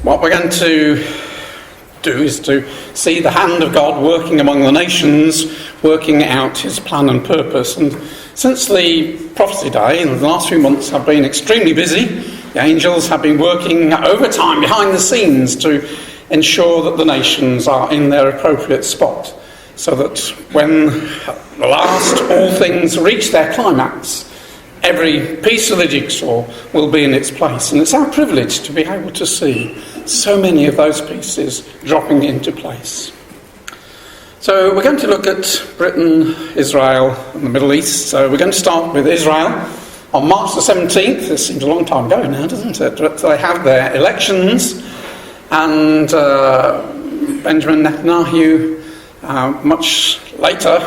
What we're going to do is to see the hand of God working among the nations, working out his plan and purpose. And since the prophecy day, in the last few months, have been extremely busy. The angels have been working overtime behind the scenes to ensure that the nations are in their appropriate spot, so that when at last all things reach their climax, every piece of the jigsaw will be in its place. And it's our privilege to be able to see so many of those pieces dropping into place. So we're going to look at Britain, Israel and the Middle East. So we're going to start with Israel. On March the 17th, this seems a long time ago now, doesn't it? But they have their elections, and Benjamin Netanyahu, much later,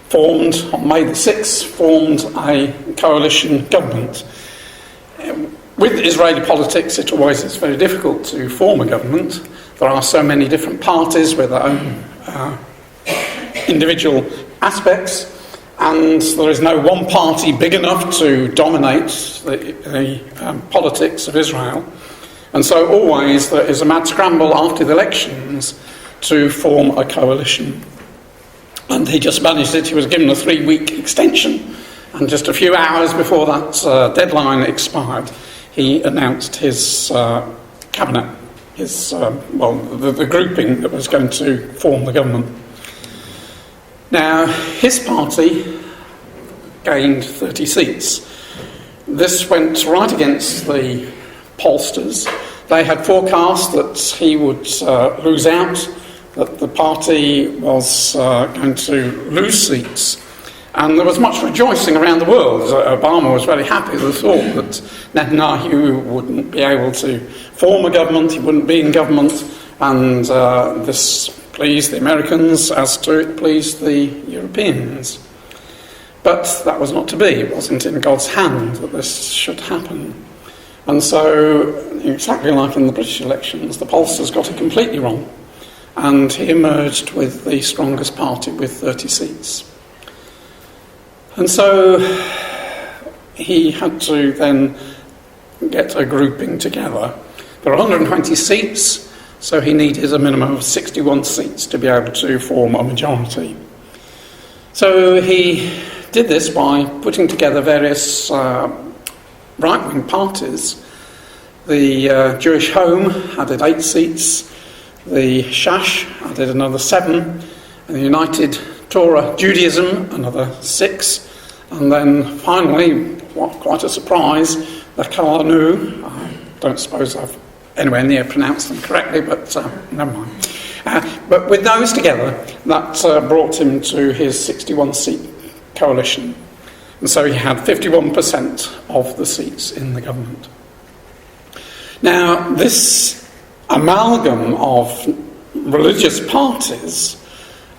formed, on May the 6th, formed a coalition government. With Israeli politics, it always is very difficult to form a government. There are so many different parties with their own individual aspects, and there is no one party big enough to dominate the politics of Israel. And so always there is a mad scramble after the elections to form a coalition. And he just managed it. He was given a 3-week extension, and just a few hours before that deadline expired, he announced his cabinet, his the grouping that was going to form the government. Now, his party gained 30 seats. This went right against the pollsters. They had forecast that he would lose out, that the party was going to lose seats. And there was much rejoicing around the world. Obama was very happy with the thought that Netanyahu wouldn't be able to form a government, he wouldn't be in government, and this pleased the Americans as to it pleased the Europeans. But that was not to be. It wasn't in God's hand that this should happen. And so, exactly like in the British elections, the pollsters got it completely wrong, and he emerged with the strongest party with 30 seats. And so he had to then get a grouping together. There are 120 seats, so he needed a minimum of 61 seats to be able to form a majority. So he did this by putting together various right-wing parties. The Jewish Home added 8 seats, the Shash added another 7, and the United Torah Judaism another 6, and then finally, quite a surprise, the Kalanu. I don't suppose I've anywhere near pronounced them correctly, but never mind. But with those together, that brought him to his 61-seat coalition, and so he had 51% of the seats in the government. Now, this amalgam of religious parties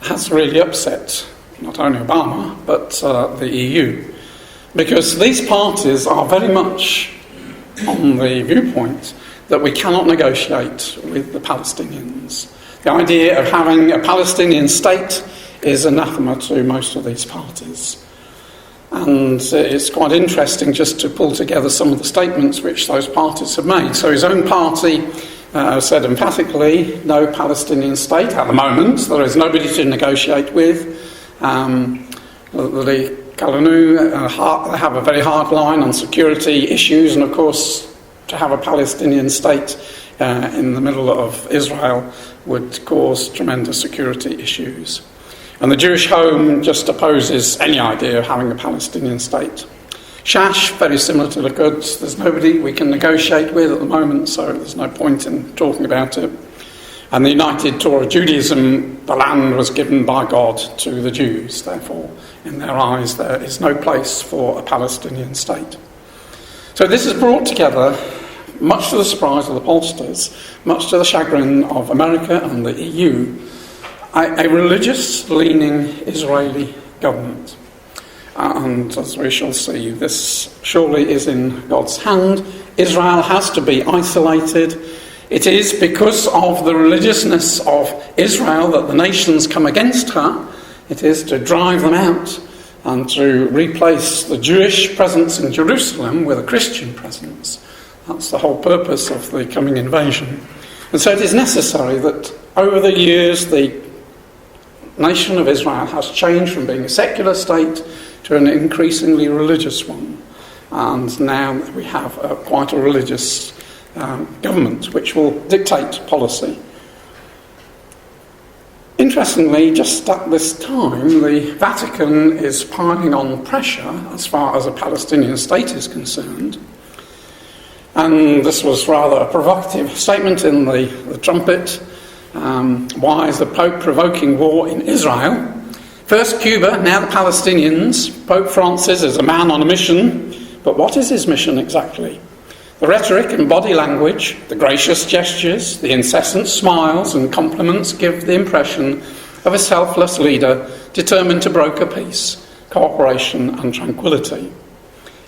has really upset not only Obama, but the EU, because these parties are very much on the viewpoint that we cannot negotiate with the Palestinians. The idea of having a Palestinian state is anathema to most of these parties. And it's quite interesting just to pull together some of the statements which those parties have made. So his own party said emphatically, no Palestinian state at the moment. There is nobody to negotiate with. The Kalanu have a very hard line on security issues, and of course to have a Palestinian state in the middle of Israel would cause tremendous security issues. And the Jewish Home just opposes any idea of having a Palestinian state. Shash, very similar to Likud, there's nobody we can negotiate with at the moment, so there's no point in talking about it. And the United Torah Judaism, the land was given by God to the Jews. Therefore, in their eyes, there is no place for a Palestinian state. So this has brought together, much to the surprise of the pollsters, much to the chagrin of America and the EU, a religious-leaning Israeli government. And as we shall see, this surely is in God's hand. Israel has to be isolated. It is because of the religiousness of Israel that the nations come against her. It is to drive them out and to replace the Jewish presence in Jerusalem with a Christian presence That's the whole purpose of the coming invasion. And so it is necessary that over the years the nation of Israel has changed from being a secular state to an increasingly religious one. And now we have quite a religious government which will dictate policy. Interestingly, just at this time, the Vatican is piling on pressure as far as a Palestinian state is concerned. And this was rather a provocative statement in the trumpet. Why is the Pope provoking war in Israel? First Cuba, now the Palestinians. Pope Francis is a man on a mission. But what is his mission exactly? The rhetoric and body language, the gracious gestures, the incessant smiles and compliments give the impression of a selfless leader determined to broker peace, cooperation and tranquility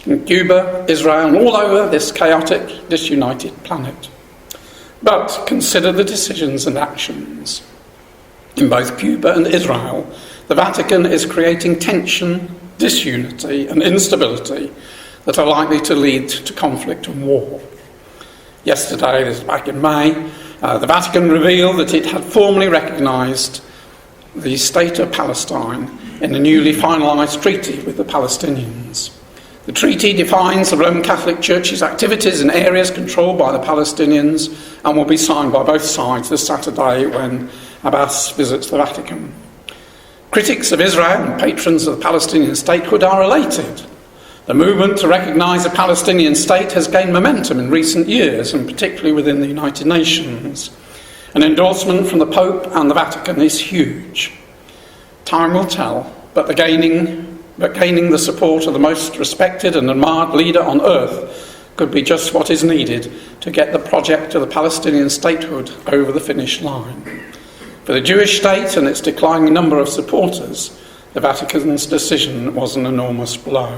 in Cuba, Israel and all over this chaotic, disunited planet. But consider the decisions and actions. In both Cuba and Israel, the Vatican is creating tension, disunity and instability that are likely to lead to conflict and war. Yesterday, this is back in May, the Vatican revealed that it had formally recognised the state of Palestine in a newly finalised treaty with the Palestinians. The treaty defines the Roman Catholic Church's activities in areas controlled by the Palestinians and will be signed by both sides this Saturday when Abbas visits the Vatican. Critics of Israel and patrons of the Palestinian statehood are elated. The movement to recognise a Palestinian state has gained momentum in recent years, and particularly within the United Nations. An endorsement from the Pope and the Vatican is huge. Time will tell, but gaining the support of the most respected and admired leader on earth could be just what is needed to get the project of the Palestinian statehood over the finish line. For the Jewish state and its declining number of supporters, the Vatican's decision was an enormous blow.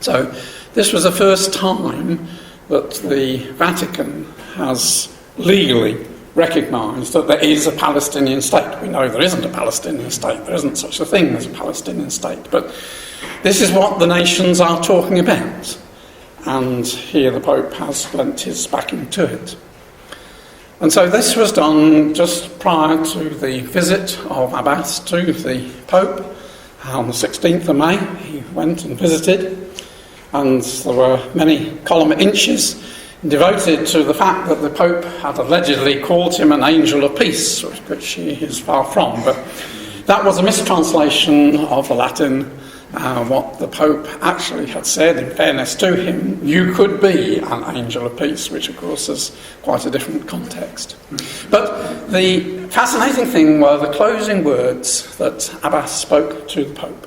So this was the first time that the Vatican has legally recognised that there is a Palestinian state. We know there isn't a Palestinian state. There isn't such a thing as a Palestinian state. But this is what the nations are talking about. And here the Pope has lent his backing to it. And so this was done just prior to the visit of Abbas to the Pope. On the 16th of May, he went and visited. And there were many column inches devoted to the fact that the Pope had allegedly called him an angel of peace, which he is far from. But that was a mistranslation of the Latin. What the Pope actually had said, in fairness to him, you could be an angel of peace, which of course is quite a different context. But the fascinating thing were the closing words that Abbas spoke to the Pope.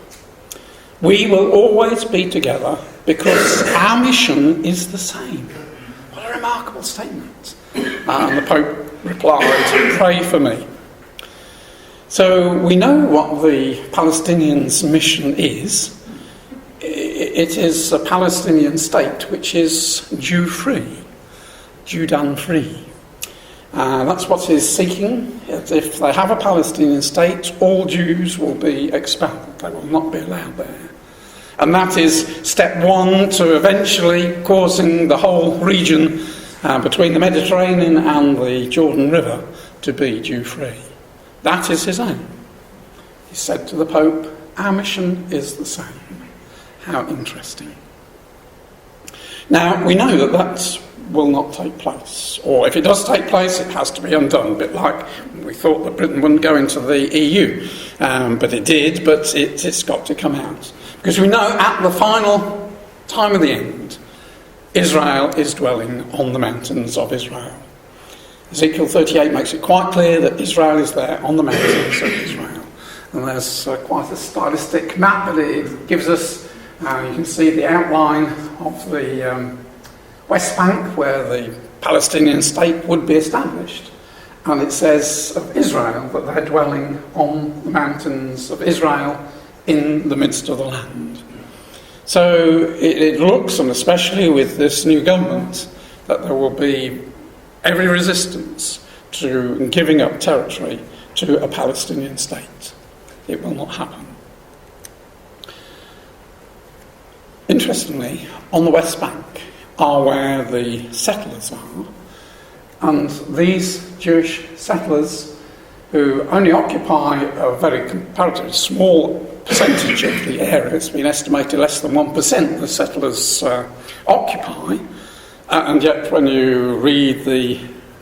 We will always be together because our mission is the same. What a remarkable statement. And the Pope replied, pray for me. So we know what the Palestinians' mission is. It is a Palestinian state which is Jew-free, Judan-free. That's what he's seeking. If they have a Palestinian state, all Jews will be expelled. They will not be allowed there. And that is step one to eventually causing the whole region between the Mediterranean and the Jordan River to be Jew-free. That is his aim. He said to the Pope, our mission is the same. How interesting. Now, we know that that will not take place. Or if it does take place, it has to be undone. A bit like we thought that Britain wouldn't go into the EU. But it did, but it's got to come out. Because we know at the final time of the end, Israel is dwelling on the mountains of Israel. Ezekiel 38 makes it quite clear that Israel is there on the mountains of Israel. And there's quite a stylistic map that it gives us. You can see the outline of the West Bank where the Palestinian state would be established. And it says of Israel that they're dwelling on the mountains of Israel in the midst of the land. So it looks, and especially with this new government, that there will be every resistance to giving up territory to a Palestinian state. It will not happen. Interestingly, on the West Bank, are where the settlers are. And these Jewish settlers, who only occupy a very comparatively small percentage of the area, it's been estimated less than 1% the settlers occupy, and yet when you read the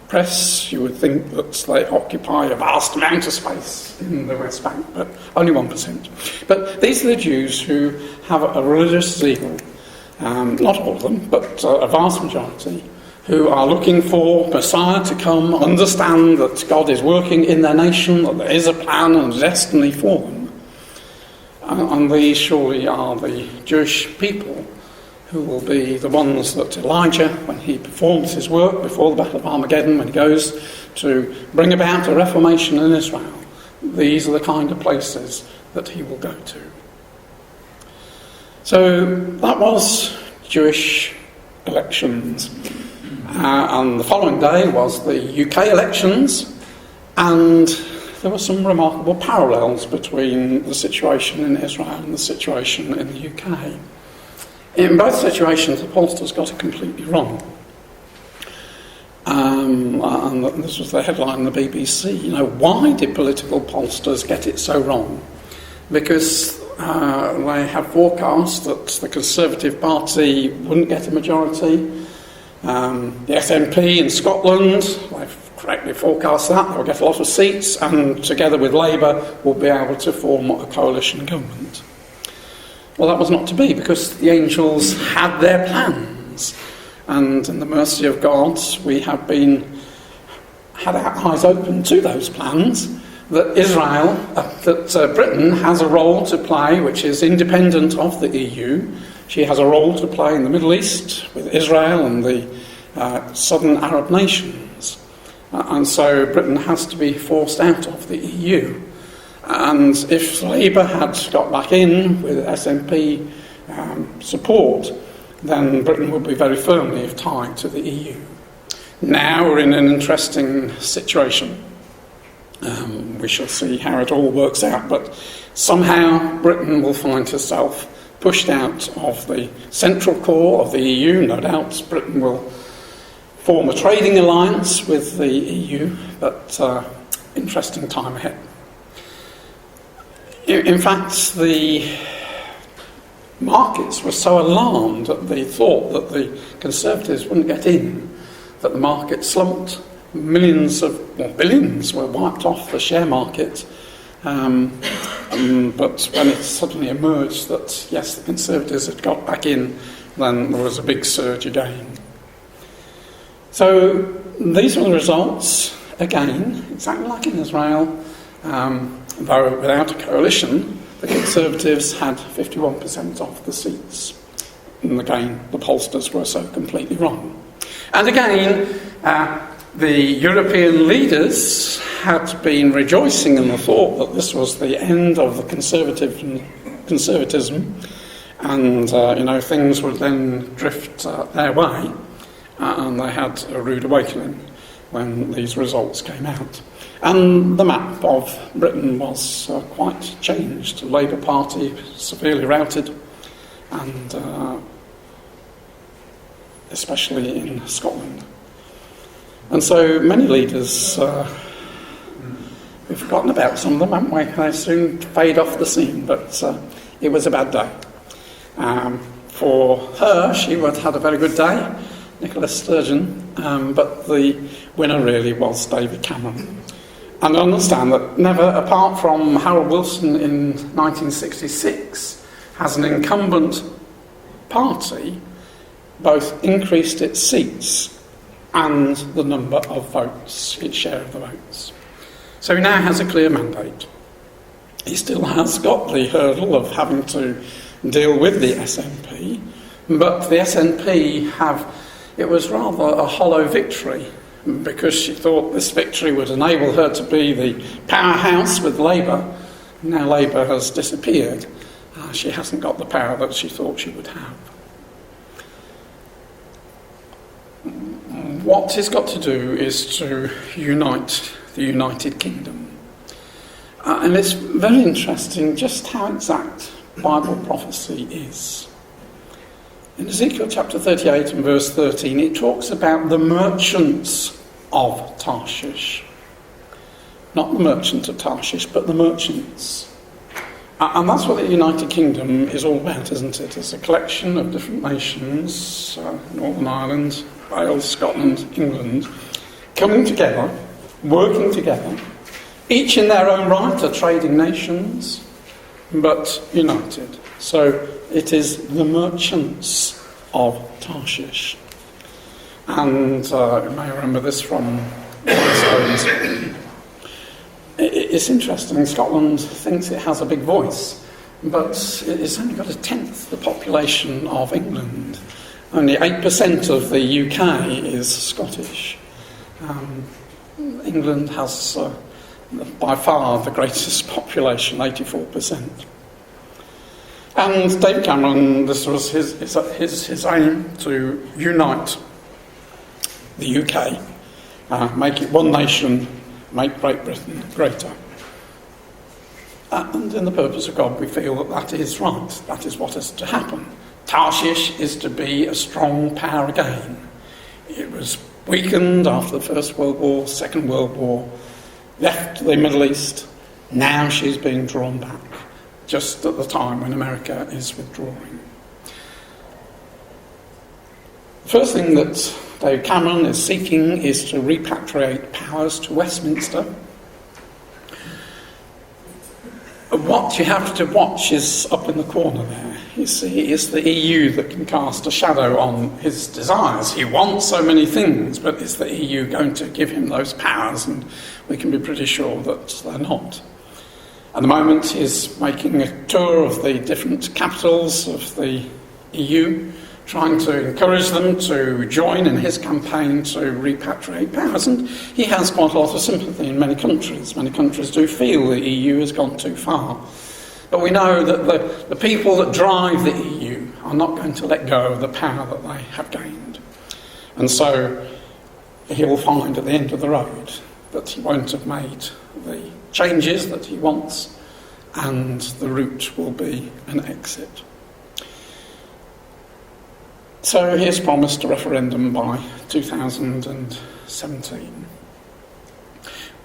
press, you would think that they occupy a vast amount of space in the West Bank, but only 1%. But these are the Jews who have a religious zeal, not all of them, but a vast majority, who are looking for Messiah to come, understand that God is working in their nation, that there is a plan and a destiny for them. And these surely are the Jewish people who will be the ones that Elijah, when he performs his work before the Battle of Armageddon, when he goes to bring about a reformation in Israel, these are the kind of places that he will go to. So that was Jewish elections. And the following day was the UK elections, and there were some remarkable parallels between the situation in Israel and the situation in the UK. In both situations, the pollsters got it completely wrong. And this was the headline in the BBC. You know, why did political pollsters get it so wrong? Because they had forecast that the Conservative Party wouldn't get a majority. The SNP in Scotland, they've correctly forecast that, they'll get a lot of seats, and together with Labour will be able to form a coalition government. Well, that was not to be, because the angels had their plans, and in the mercy of God, we have had our eyes open to those plans, that that Britain has a role to play which is independent of the EU. She has a role to play in the Middle East with Israel and the southern Arab nations. And so Britain has to be forced out of the EU. And if Labour had got back in with SNP support, then Britain would be very firmly tied to the EU. Now we're in an interesting situation. We shall see how it all works out, but somehow Britain will find herself pushed out of the central core of the EU. No doubt Britain will form a trading alliance with the EU, but interesting time ahead. In fact, the markets were so alarmed at the thought that the Conservatives wouldn't get in, that the market slumped. Billions were wiped off the share market. But when it suddenly emerged that, yes, the Conservatives had got back in, then there was a big surge again. So these were the results, again, exactly like in Israel. Though without a coalition, the Conservatives had 51% of the seats. And again, the pollsters were so completely wrong. And again, the European leaders had been rejoicing in the thought that this was the end of the conservatism, and things would then drift their way, and they had a rude awakening when these results came out. And the map of Britain was quite changed. The Labour Party severely routed, and especially in Scotland. And so many leaders, we've forgotten about some of them, haven't we? They soon fade off the scene, but it was a bad day. For her, she had a very good day, Nicola Sturgeon, but the winner really was David Cameron. And I understand that never, apart from Harold Wilson in 1966, has an incumbent party both increased its seats and the number of votes, its share of the votes. So he now has a clear mandate. He still has got the hurdle of having to deal with the SNP, but the SNP it was rather a hollow victory, because she thought this victory would enable her to be the powerhouse with Labour. Now Labour has disappeared. She hasn't got the power that she thought she would have. What he's got to do is to unite the United Kingdom. And it's very interesting just how exact Bible prophecy is. In Ezekiel chapter 38 and verse 13, it talks about the merchants of Tarshish. Not the merchant of Tarshish, but the merchants. And that's what the United Kingdom is all about, isn't it? It's a collection of different nations, Northern Ireland, Wales, Scotland, England, coming together, working together, each in their own right are trading nations, but united. So it is the merchants of Tarshish. And you may remember this from Stones. It's interesting, Scotland thinks it has a big voice, but it's only got a tenth the population of England. Only 8% of the UK is Scottish. England has by far the greatest population, 84%. And David Cameron, this was his aim to unite the UK, make it one nation, make Great Britain greater. And in the purpose of God, we feel that that is right. That is what is to happen. Tarshish is to be a strong power again. It was weakened after the First World War, Second World War, left the Middle East. Now she's being drawn back, just at the time when America is withdrawing. The first thing that David Cameron is seeking is to repatriate powers to Westminster. What you have to watch is up in the corner there. You see, it's the EU that can cast a shadow on his desires. He wants so many things, but is the EU going to give him those powers? And we can be pretty sure that they're not. At the moment, he's making a tour of the different capitals of the EU, trying to encourage them to join in his campaign to repatriate powers. And he has quite a lot of sympathy in many countries. Many countries do feel the EU has gone too far. But we know that the people that drive the EU are not going to let go of the power that they have gained. And so he will find at the end of the road that he won't have made the changes that he wants, and the route will be an exit. So he has promised a referendum by 2017.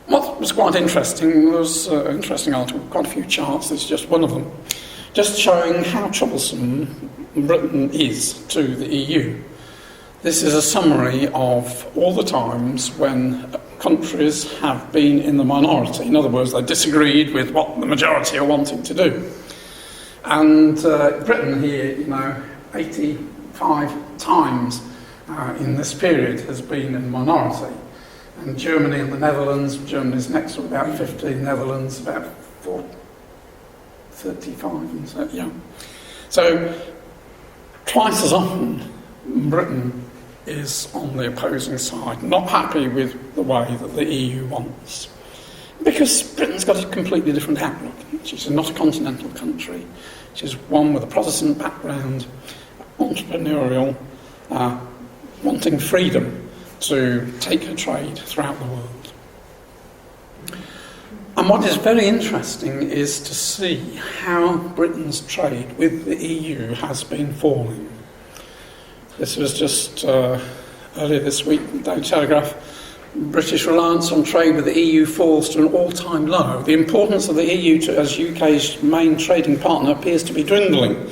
What was quite interesting was an interesting article, quite a few charts, this is just one of them, just showing how troublesome Britain is to the EU. This is a summary of all the times when countries have been in the minority. In other words, they disagreed with what the majority are wanting to do. And Britain here, 85 times in this period has been in minority. And Germany and the Netherlands, Germany's next to about 50, Netherlands about 35, and so, yeah. So twice as often Britain is on the opposing side, not happy with the way that the EU wants. Because Britain's got a completely different outlook. She's not a continental country. She's one with a Protestant background, entrepreneurial, wanting freedom to take her trade throughout the world. And what is very interesting is to see how Britain's trade with the EU has been falling. This was just earlier this week, the Daily Telegraph. British reliance on trade with the EU falls to an all-time low. The importance of the EU as UK's main trading partner appears to be dwindling,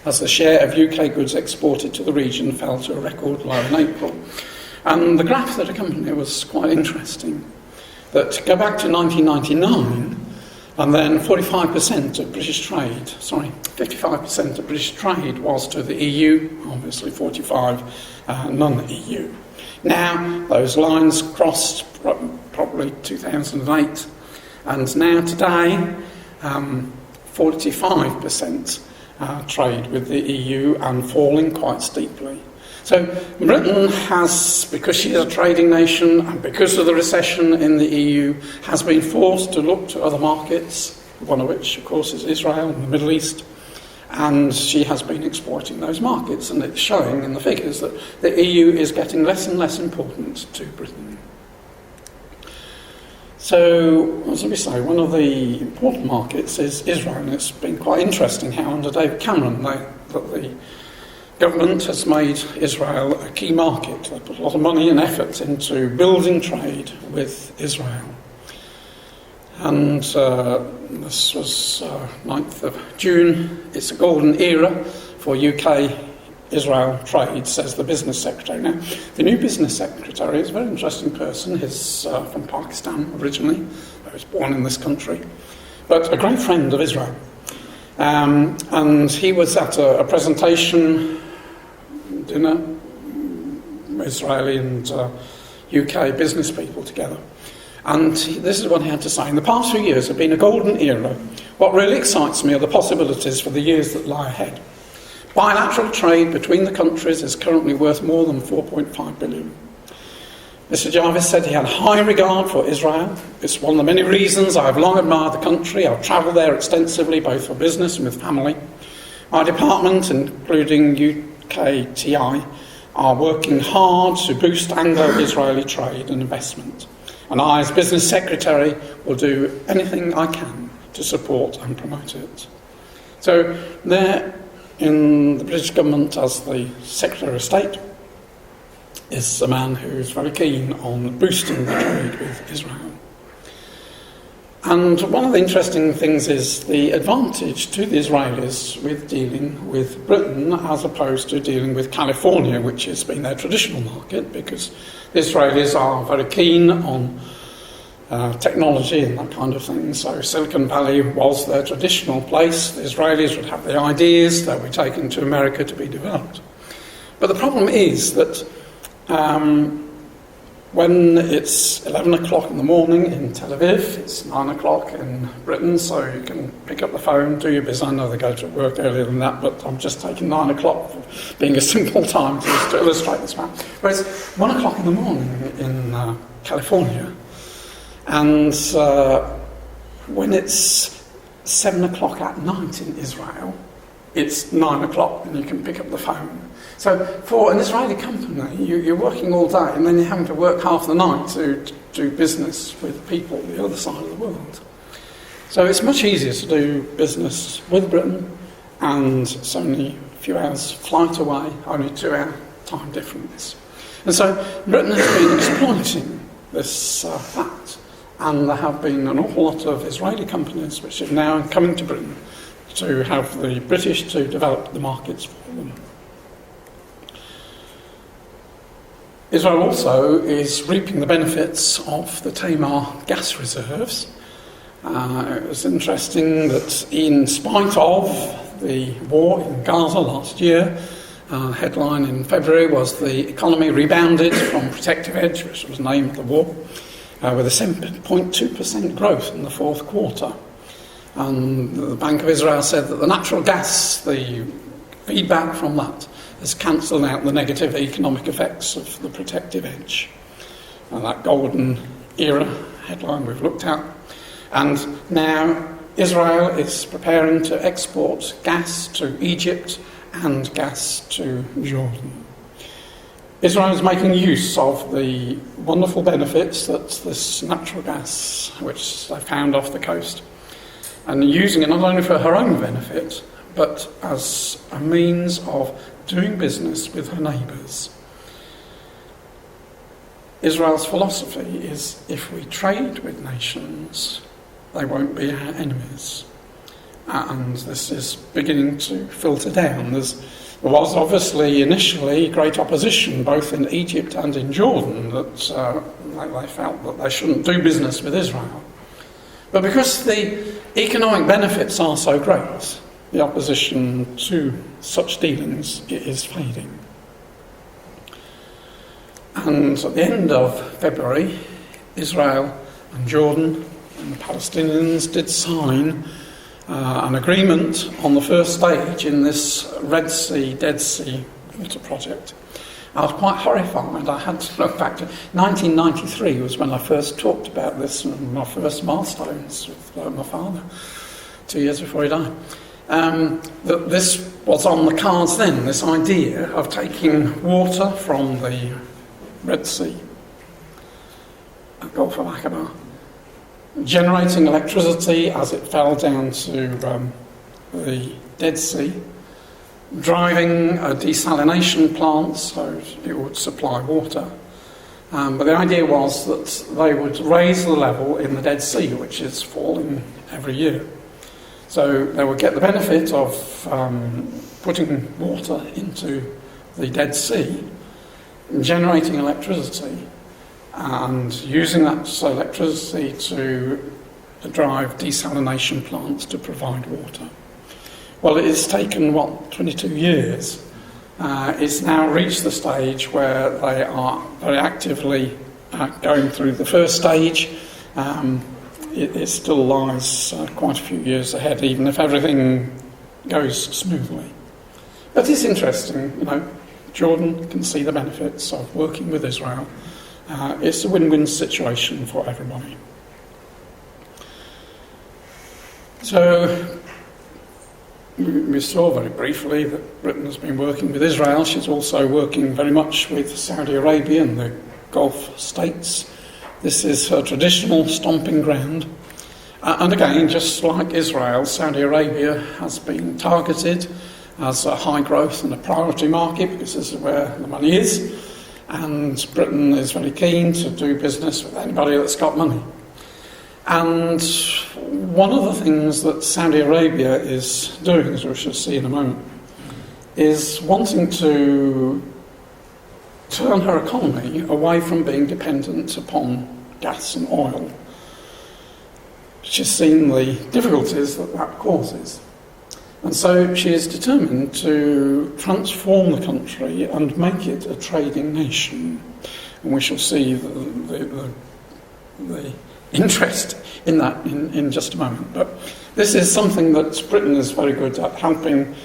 as the share of UK goods exported to the region fell to a record low in April. And the graph that accompanied it was quite interesting. That go back to 1999, and then 55% of British trade, 55% of British trade was to the EU, obviously 45 non-EU. Now, those lines crossed probably 2008, and now today, 45% trade with the EU and falling quite steeply. So Britain has, because she is a trading nation and because of the recession in the EU, has been forced to look to other markets, one of which, of course, is Israel and the Middle East, and she has been exploiting those markets, and it's showing in the figures that the EU is getting less and less important to Britain. So, as we say, one of the important markets is Israel, and it's been quite interesting how under David Cameron the government has made Israel a key market. They put a lot of money and effort into building trade with Israel. And this was 9th of June. It's a golden era for UK-Israel trade, says the business secretary. Now, the new business secretary is a very interesting person. He's from Pakistan originally. He was born in this country, but a great friend of Israel. And he was at a presentation dinner, Israeli and UK business people together. And this is what he had to say. In the past few years have been a golden era. What really excites me are the possibilities for the years that lie ahead. Bilateral trade between the countries is currently worth more than 4.5 billion. Mr. Jarvis said he had high regard for Israel. It's one of the many reasons I've long admired the country. I've travelled there extensively, both for business and with family. My department, including UKTI, are working hard to boost Anglo-Israeli trade and investment. And I, as business secretary, will do anything I can to support and promote it. So there in the British government as the Secretary of State is a man who's very keen on boosting the trade with Israel. And one of the interesting things is the advantage to the Israelis with dealing with Britain as opposed to dealing with California, which has been their traditional market, because the Israelis are very keen on technology and that kind of thing. So Silicon Valley was their traditional place. The Israelis would have the ideas that were taken to America to be developed. But the problem is that when it's 11 o'clock in the morning in Tel Aviv, it's 9 o'clock in Britain, so you can pick up the phone, do your business. I know they go to work earlier than that, but I'm just taking 9 o'clock for being a simple time to illustrate this fact. Whereas 1 o'clock in the morning in California, and when it's 7 o'clock at night in Israel, it's 9 o'clock and you can pick up the phone. So for an Israeli company, you're working all day and then you're having to work half the night to do business with people the other side of the world. So it's much easier to do business with Britain, and it's only a few hours flight away, only 2 hour time difference. And so Britain has been exploiting this fact, and there have been an awful lot of Israeli companies which are now coming to Britain to have the British to develop the markets for them. Israel also is reaping the benefits of the Tamar gas reserves. It was interesting that in spite of the war in Gaza last year, headline in February was the economy rebounded from Protective Edge, which was named the war, with a 7.2% growth in the fourth quarter. And the Bank of Israel said that the natural gas, the feedback from that, has cancelled out the negative economic effects of the Protective Edge. And that golden era headline we've looked at. And now Israel is preparing to export gas to Egypt and gas to Jordan. Israel is making use of the wonderful benefits that this natural gas, which they found off the coast, and using it not only for her own benefit, but as a means of doing business with her neighbours. Israel's philosophy is if we trade with nations, they won't be our enemies. And this is beginning to filter down. There was obviously initially great opposition both in Egypt and in Jordan that they felt that they shouldn't do business with Israel. But because the economic benefits are so great, the opposition to such dealings is fading. And at the end of February, Israel and Jordan and the Palestinians did sign an agreement on the first stage in this Red Sea, Dead Sea water project. I was quite horrified. I had to look back to 1993 was when I first talked about this, and my first milestones with my father, 2 years before he died. That this was on the cards then, this idea of taking water from the Red Sea, Gulf of Aqaba, generating electricity as it fell down to the Dead Sea, driving a desalination plant, so it would supply water. But the idea was that they would raise the level in the Dead Sea, which is falling every year. So they would get the benefit of putting water into the Dead Sea, generating electricity, and using that electricity to drive desalination plants to provide water. Well, it has taken, 22 years. It's now reached the stage where they are very actively going through the first stage. It still lies quite a few years ahead, even if everything goes smoothly. But it's interesting, Jordan can see the benefits of working with Israel. It's a win-win situation for everybody. So, we saw very briefly that Britain has been working with Israel. She's also working very much with Saudi Arabia and the Gulf states. This is her traditional stomping ground. And again, just like Israel, Saudi Arabia has been targeted as a high growth and a priority market because this is where the money is. And Britain is very keen to do business with anybody that's got money. And one of the things that Saudi Arabia is doing, as we shall see in a moment, is wanting to turn her economy away from being dependent upon gas and oil. She's seen the difficulties that causes. And so she is determined to transform the country and make it a trading nation. And we shall see the interest in that in just a moment. But this is something that Britain is very good at, helping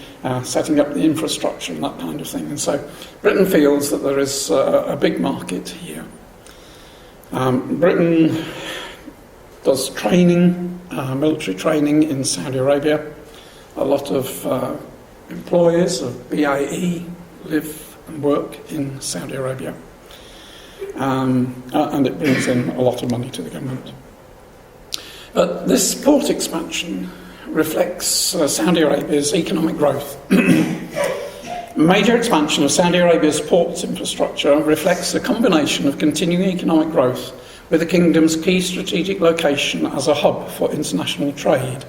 setting up the infrastructure and that kind of thing. And so Britain feels that there is a big market here. Britain does training, military training in Saudi Arabia. A lot of employees of BAE live and work in Saudi Arabia. And it brings in a lot of money to the government. But this port expansion reflects Saudi Arabia's economic growth. Major expansion of Saudi Arabia's ports infrastructure reflects a combination of continuing economic growth with the kingdom's key strategic location as a hub for international trade,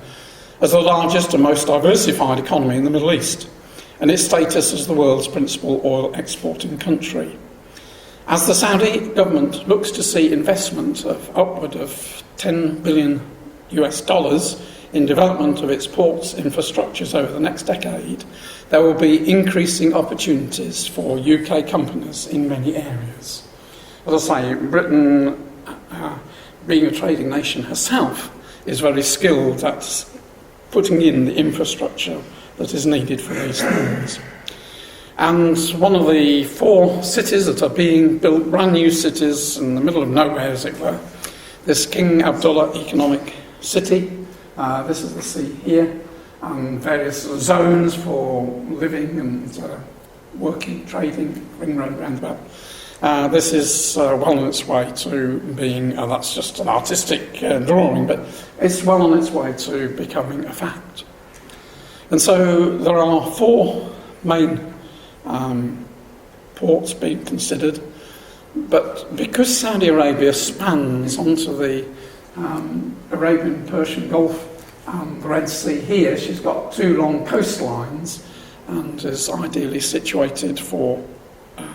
as the largest and most diversified economy in the Middle East, and its status as the world's principal oil exporting country. As the Saudi government looks to see investment of upward of $10 billion in development of its ports infrastructures over the next decade, there will be increasing opportunities for UK companies in many areas. As I say, Britain, being a trading nation herself, is very skilled at putting in the infrastructure that is needed for these things. And one of the 4 cities that are being built, brand new cities in the middle of nowhere, as it were, this King Abdullah Economic City, this is the sea here, and various zones for living and working, trading, ring road roundabout. This is well on its way to being, that's just an artistic drawing, but it's well on its way to becoming a fact. And so there are 4 main ports being considered, but because Saudi Arabia spans onto the Arabian-Persian Gulf and the Red Sea here, she's got 2 long coastlines and is ideally situated for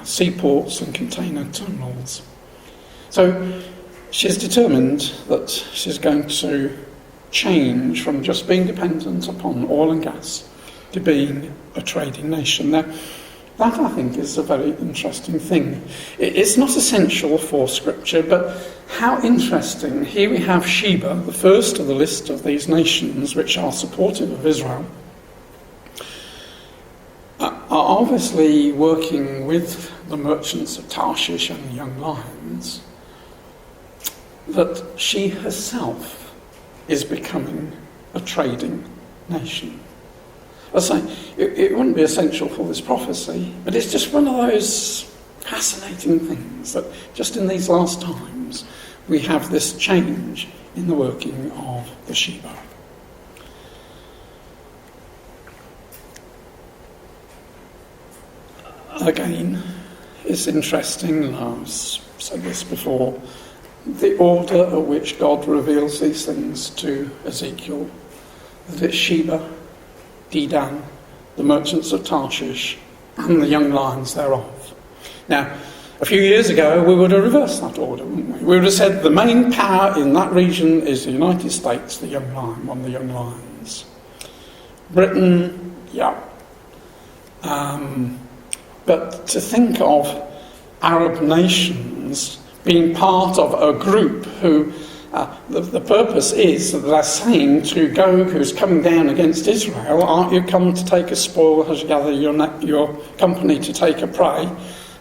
seaports and container terminals. So she's determined that she's going to change from just being dependent upon oil and gas to being a trading nation. Now, that, I think, is a very interesting thing. It's not essential for Scripture, but how interesting. Here we have Sheba, the first of the list of these nations which are supportive of Israel, are obviously working with the merchants of Tarshish and the young lions, that she herself is becoming a trading nation. As I say, it wouldn't be essential for this prophecy, but it's just one of those fascinating things that just in these last times we have this change in the working of the Sheba. Again, it's interesting, and I've said this before, the order at which God reveals these things to Ezekiel, that it's Sheba, Dedan, the merchants of Tarshish, and the young lions thereof. Now, a few years ago, we would have reversed that order, wouldn't we? We would have said the main power in that region is the United States, the young lion, one of the young lions. Britain, yeah. But to think of Arab nations being part of a group who, the purpose is that they're saying to Gog, who's coming down against Israel, aren't you come to take a spoil, as you gather your company to take a prey,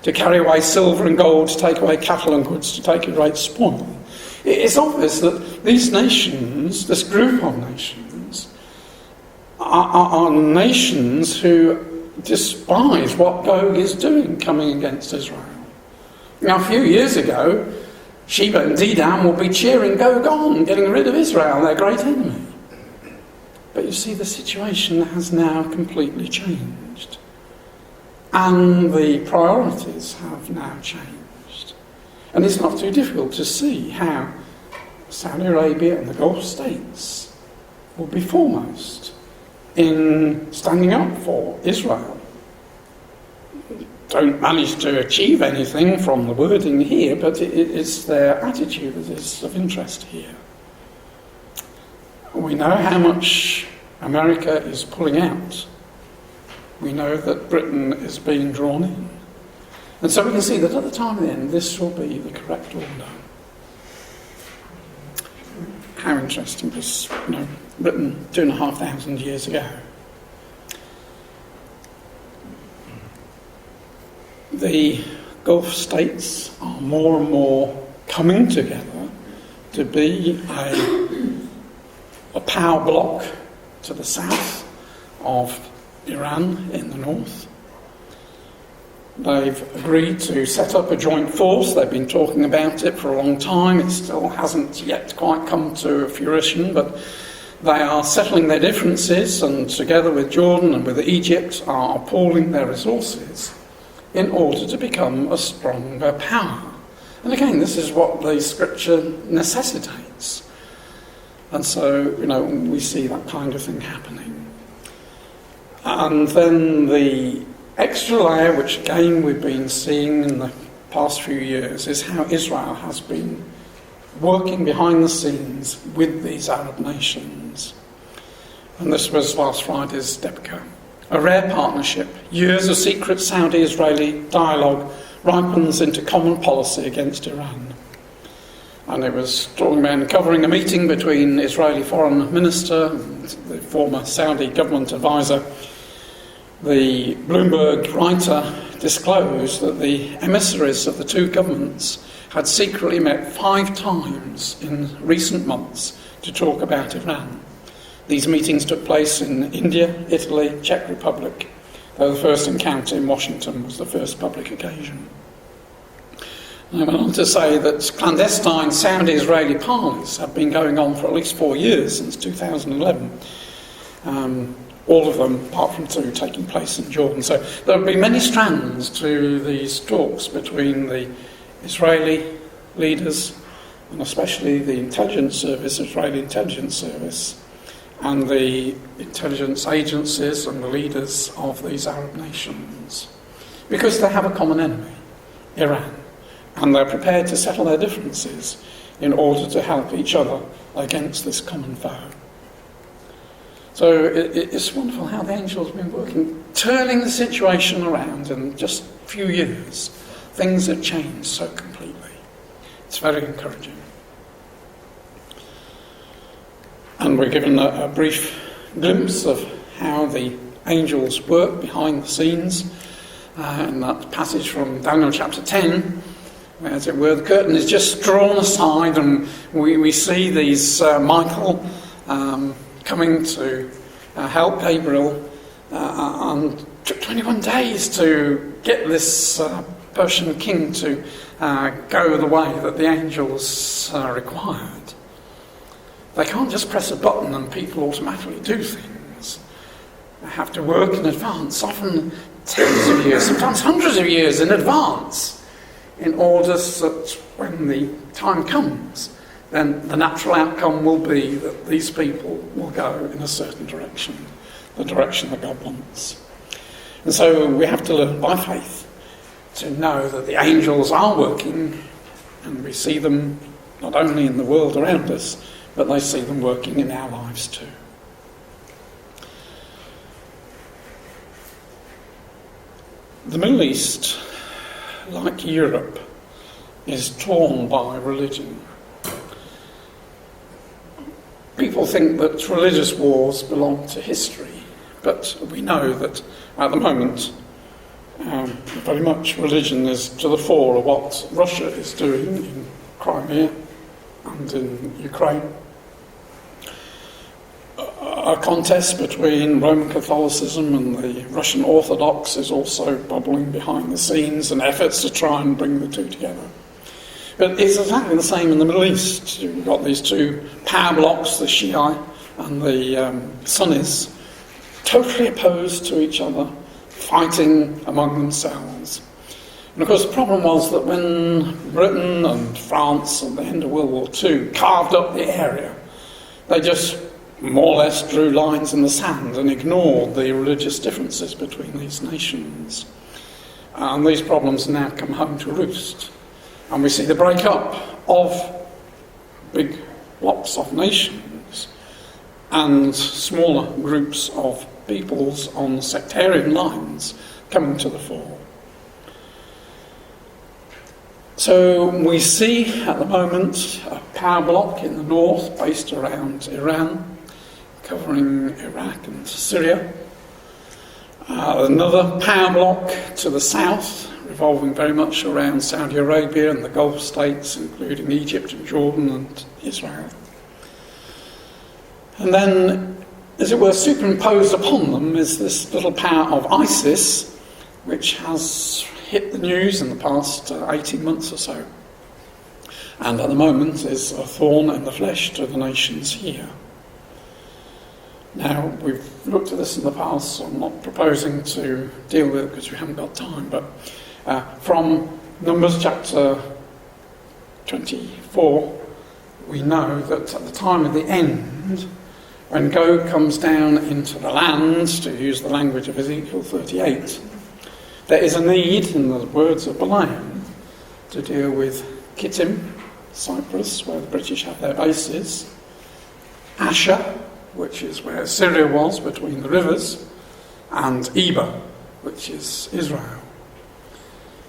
to carry away silver and gold, to take away cattle and goods, to take a great spoil? It's obvious that these nations, this group of nations, are nations who despise what Gog is doing coming against Israel. Now, a few years ago, Sheba and Dedan will be cheering Gog on, getting rid of Israel, their great enemy. But you see, the situation has now completely changed. And the priorities have now changed. And it's not too difficult to see how Saudi Arabia and the Gulf states will be foremost in standing up for Israel. Don't manage to achieve anything from the wording here, but it's their attitude that is of interest here. We know how much America is pulling out. We know that Britain is being drawn in. And so we can see that at the time of the end, this will be the correct order. How interesting, because Britain 2,500 years ago. The Gulf states are more and more coming together to be a power bloc to the south of Iran in the north. They've agreed to set up a joint force. They've been talking about it for a long time. It still hasn't yet quite come to fruition, but they are settling their differences, and together with Jordan and with Egypt are pooling their resources in order to become a stronger power. And again, this is what the scripture necessitates. And so, we see that kind of thing happening. And then the extra layer, which again we've been seeing in the past few years, is how Israel has been working behind the scenes with these Arab nations. And this was last Friday's Debka. A rare partnership. Years of secret Saudi-Israeli dialogue ripens into common policy against Iran. And it was talking about covering a meeting between Israeli Foreign Minister and the former Saudi government advisor. The Bloomberg writer disclosed that the emissaries of the two governments had secretly met 5 times in recent months to talk about Iran. These meetings took place in India, Italy, Czech Republic, though the first encounter in Washington was the first public occasion. I went on to say that clandestine Saudi-Israeli parleys have been going on for at least 4 years, since 2011. All of them, apart from 2, taking place in Jordan. So there have been many strands to these talks between the Israeli leaders, and especially the intelligence service, Israeli intelligence service, and the intelligence agencies and the leaders of these Arab nations. Because they have a common enemy, Iran, and they're prepared to settle their differences in order to help each other against this common foe. So it's wonderful how the angels have been working, turning the situation around in just a few years. Things have changed so completely. It's very encouraging. And we're given a brief glimpse of how the angels work behind the scenes in that passage from Daniel chapter 10, where, as it were, the curtain is just drawn aside and we see these Michael coming to help Gabriel, and it took 21 days to get this Persian king to go the way that the angels required. They can't just press a button and people automatically do things. They have to work in advance, often tens of years, sometimes hundreds of years in advance, in order that when the time comes, then the natural outcome will be that these people will go in a certain direction, the direction that God wants. And so we have to learn by faith to know that the angels are working, and we see them not only in the world around us, but they see them working in our lives too. The Middle East, like Europe, is torn by religion. People think that religious wars belong to history, but we know that at the moment very much religion is to the fore of what Russia is doing in Crimea and in Ukraine. A contest between Roman Catholicism and the Russian Orthodox is also bubbling behind the scenes, and efforts to try and bring the two together. But it's exactly the same in the Middle East. You've got these two power blocks, the Shia and the Sunnis, totally opposed to each other, fighting among themselves. And of course the problem was that when Britain and France at the end of World War II carved up the area, they just more or less drew lines in the sand and ignored the religious differences between these nations. And these problems now come home to roost. And we see the break-up of big blocks of nations and smaller groups of peoples on sectarian lines coming to the fore. So we see at the moment a power bloc in the north based around Iran, covering Iraq and Syria. Another power bloc to the south, revolving very much around Saudi Arabia and the Gulf states, including Egypt and Jordan and Israel. And then, as it were, superimposed upon them is this little power of ISIS, which has hit the news in the past 18 months or so, and at the moment is a thorn in the flesh to the nations here. Now, we've looked at this in the past, so I'm not proposing to deal with it because we haven't got time, but from Numbers chapter 24, we know that at the time of the end, when Gog comes down into the land, to use the language of Ezekiel 38, there is a need, in the words of Balaam, to deal with Kittim, Cyprus, where the British have their bases, Asher, which is where Syria was between the rivers, and Eber, which is Israel.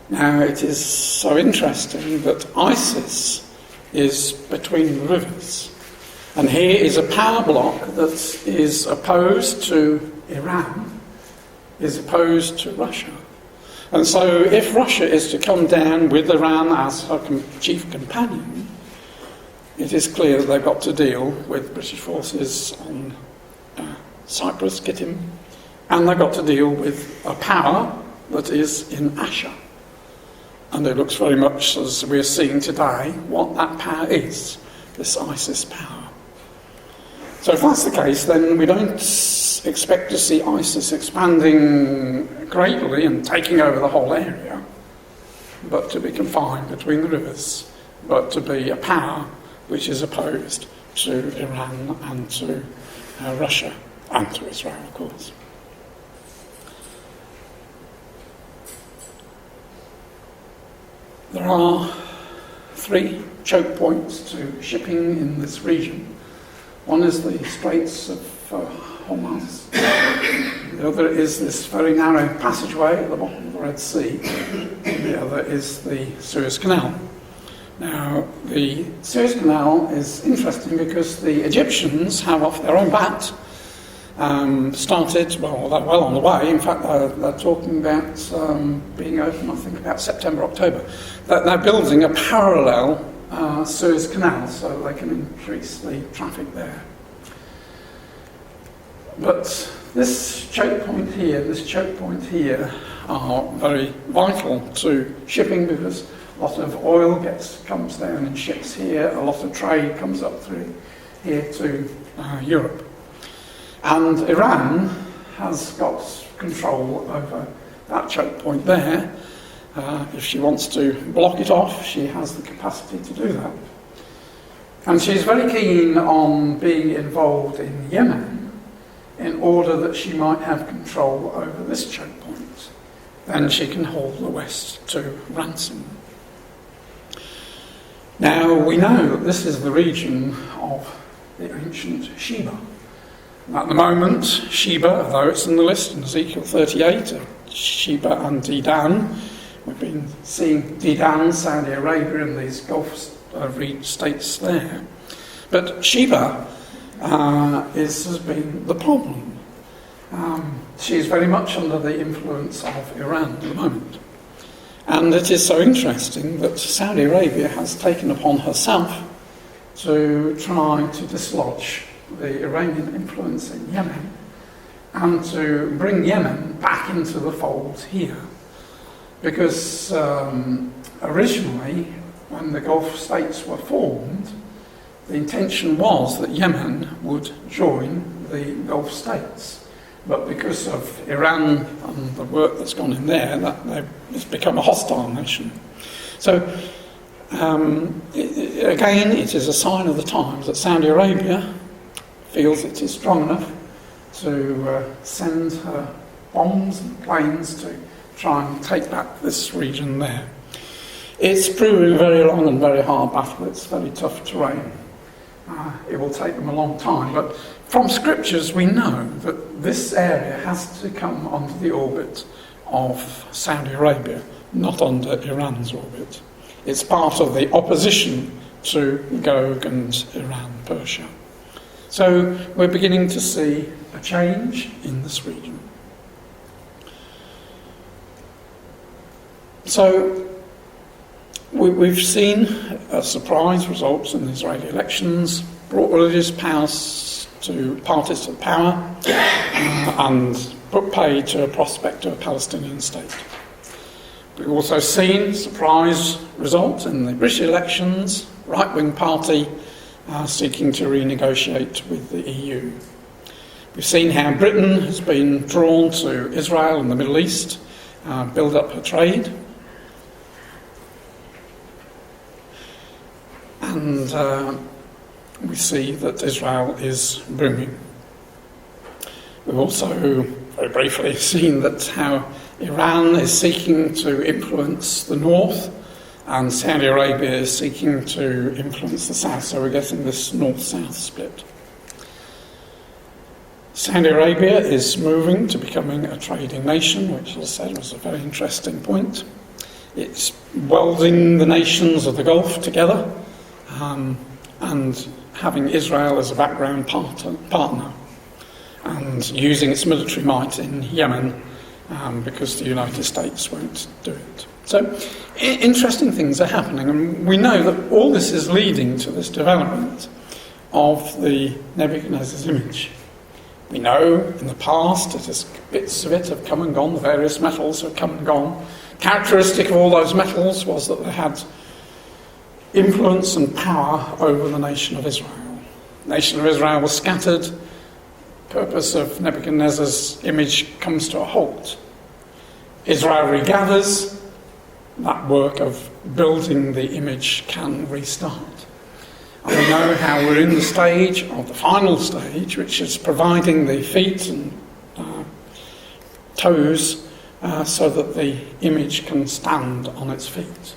Now, it is so interesting that ISIS is between the rivers. And here is a power bloc that is opposed to Iran, is opposed to Russia. And so if Russia is to come down with Iran as her chief companion, it is clear that they've got to deal with British forces on Cyprus, Kittim, and they've got to deal with a power that is in Asher. And it looks very much, as we're seeing today, what that power is, this ISIS power. So if that's the case, then we don't expect to see ISIS expanding greatly and taking over the whole area, but to be confined between the rivers, but to be a power which is opposed to Iran and to Russia and to Israel, of course. There are 3 choke points to shipping in this region. One is the Straits of Hormuz. The other is this very narrow passageway at the bottom of the Red Sea. And the other is the Suez Canal. Now, the Suez Canal is interesting because the Egyptians have, off their own bat, started, well, they're well on the way. In fact, they're talking about being open, I think, about September, October. They're building a parallel Suez Canal so they can increase the traffic there. But this choke point here are very vital to shipping because a lot of oil comes down in ships here, a lot of trade comes up through here to Europe. And Iran has got control over that choke point there. If she wants to block it off, she has the capacity to do that. And she's very keen on being involved in Yemen in order that she might have control over this choke point. Then she can hold the West to ransom. Now, we know that this is the region of the ancient Sheba. At the moment, Sheba, although it's in the list in Ezekiel 38, Sheba and Dedan, we've been seeing Dedan, Saudi Arabia, and these Gulf states there. But Sheba has been the problem. She is very much under the influence of Iran at the moment. And it is so interesting that Saudi Arabia has taken upon herself to try to dislodge the Iranian influence in Yemen and to bring Yemen back into the fold here. Because originally, when the Gulf states were formed, the intention was that Yemen would join the Gulf states. But because of Iran and the work that's gone in there, it's become a hostile nation. So, again, it is a sign of the times that Saudi Arabia feels it is strong enough to send her bombs and planes to try and take back this region there. It's proving a very long and very hard battle. It's very tough terrain. It will take them a long time, but from scriptures we know that this area has to come under the orbit of Saudi Arabia, not under Iran's orbit. It's part of the opposition to Gog and Iran, Persia. So we're beginning to see a change in this region. So we've seen surprise results in the Israeli elections, brought religious parties to the power, and put pay to a prospect of a Palestinian state. We've also seen surprise results in the British elections, right-wing party seeking to renegotiate with the EU. We've seen how Britain has been drawn to Israel and the Middle East, build up her trade. And we see that Israel is booming. We've also, very briefly, seen that how Iran is seeking to influence the north and Saudi Arabia is seeking to influence the south. So we're getting this north-south split. Saudi Arabia is moving to becoming a trading nation, which, as I said, was a very interesting point. It's welding the nations of the Gulf together, and having Israel as a background partner, and using its military might in Yemen because the United States won't do it. So interesting things are happening, and we know that all this is leading to this development of the Nebuchadnezzar's image. We know in the past bits of it have come and gone, the various metals have come and gone. Characteristic of all those metals was that they had influence and power over the nation of Israel. The nation of Israel was scattered. The purpose of Nebuchadnezzar's image comes to a halt. Israel regathers. That work of building the image can restart. And we know how we're in the stage of the final stage, which is providing the feet and toes so that the image can stand on its feet.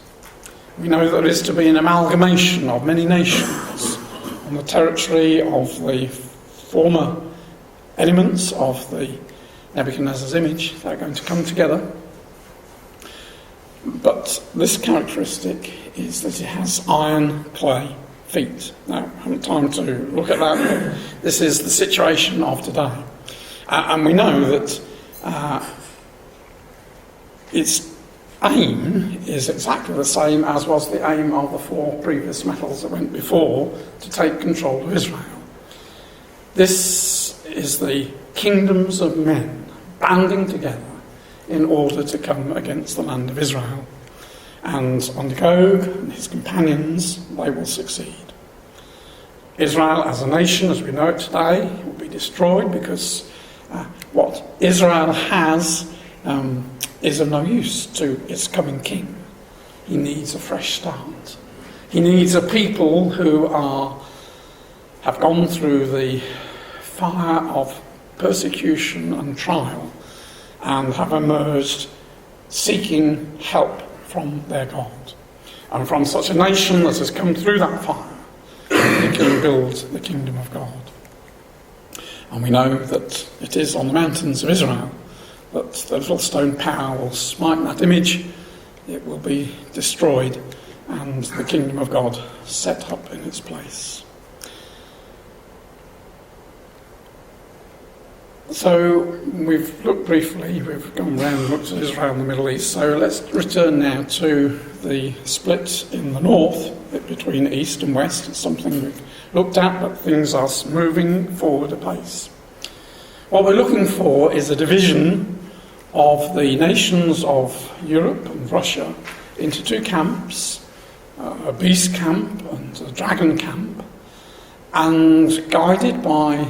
We know there is to be an amalgamation of many nations on the territory of the former elements of the Nebuchadnezzar's image. They're going to come together. But this characteristic is that it has iron clay feet. Now, I haven't time to look at that, but this is the situation of today. And we know that its aim is exactly the same as was the aim of the four previous metals that went before, to take control of Israel. This is the kingdoms of men banding together in order to come against the land of Israel. And under Gog and his companions, they will succeed. Israel as a nation, as we know it today, will be destroyed because what Israel has is of no use to its coming king. He needs a fresh start. He needs a people who have gone through the fire of persecution and trial and have emerged seeking help from their God. And from such a nation that has come through that fire, they can build the kingdom of God. And we know that it is on the mountains of Israel that the little stone power will smite that image, it will be destroyed, and the kingdom of God set up in its place. So we've looked briefly, we've gone around and looked at Israel and the Middle East, so let's return now to the split in the north between east and west. It's something we've looked at, but things are moving forward apace. What we're looking for is a division of the nations of Europe and Russia into two camps, a beast camp and a dragon camp, and guided by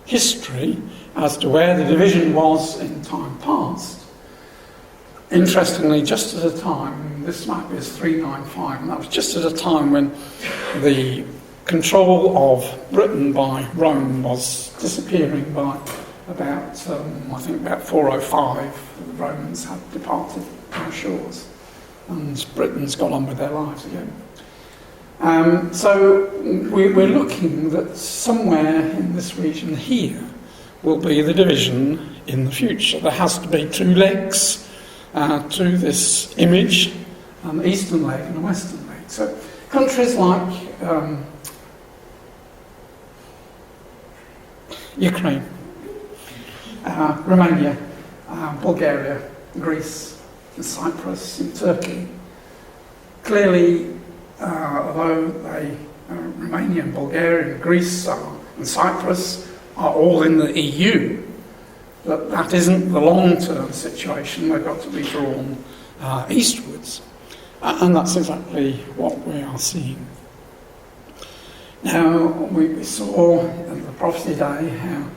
history as to where the division was in time past. Interestingly, just at a time, this map is 395, and that was just at a time when the control of Britain by Rome was disappearing by about 405. The Romans had departed our shores, and Britain's got on with their lives again. So we're looking that somewhere in this region here will be the division in the future. There has to be two legs to this image, an eastern leg and a western leg. So countries like Ukraine, Romania, Bulgaria, Greece, and Cyprus, and Turkey. Clearly, although Romania and Bulgaria and Greece and Cyprus are all in the EU, that isn't the long-term situation. They've got to be drawn eastwards. And that's exactly what we are seeing. Now, we saw in the prophecy day how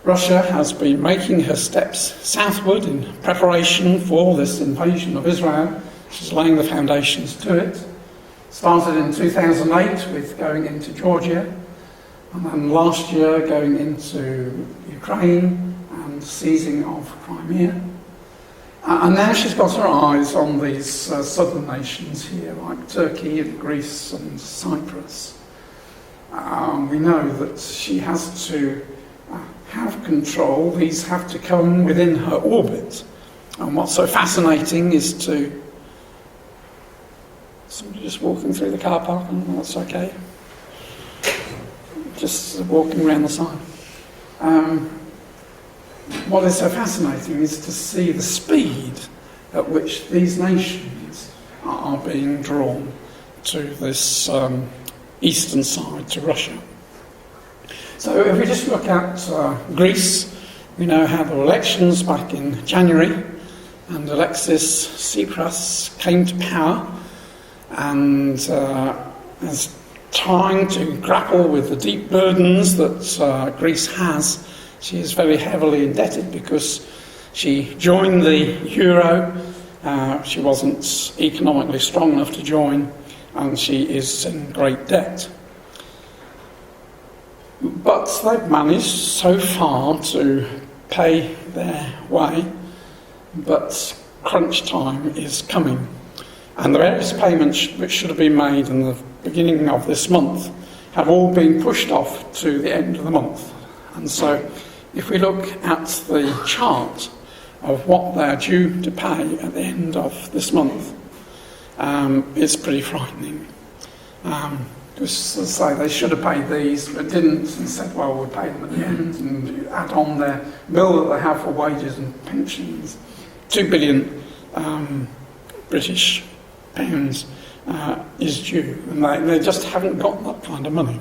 Russia has been making her steps southward in preparation for this invasion of Israel. She's laying the foundations to it. Started in 2008 with going into Georgia, and then last year going into Ukraine and seizing of Crimea. And now she's got her eyes on these southern nations here, like Turkey and Greece and Cyprus. We know that she has to have control. These have to come within her orbit. And what's so fascinating is to... Somebody just walking through the car park, and that's okay. Just walking around the side. What is so fascinating is to see the speed at which these nations are being drawn to this eastern side, to Russia. So if we just look at Greece, we know how there were elections back in January, and Alexis Tsipras came to power and is trying to grapple with the deep burdens that Greece has. She is very heavily indebted because she joined the euro. She wasn't economically strong enough to join, and she is in great debt. But they've managed so far to pay their way, but crunch time is coming. And the various payments which should have been made in the beginning of this month have all been pushed off to the end of the month. And so if we look at the chart of what they're due to pay at the end of this month, it's pretty frightening. Because, as I say, they should have paid these, but didn't, and said, well, we'll pay them at the end, and add on their bill that they have for wages and pensions. 2 billion British pounds is due, and they just haven't got that kind of money.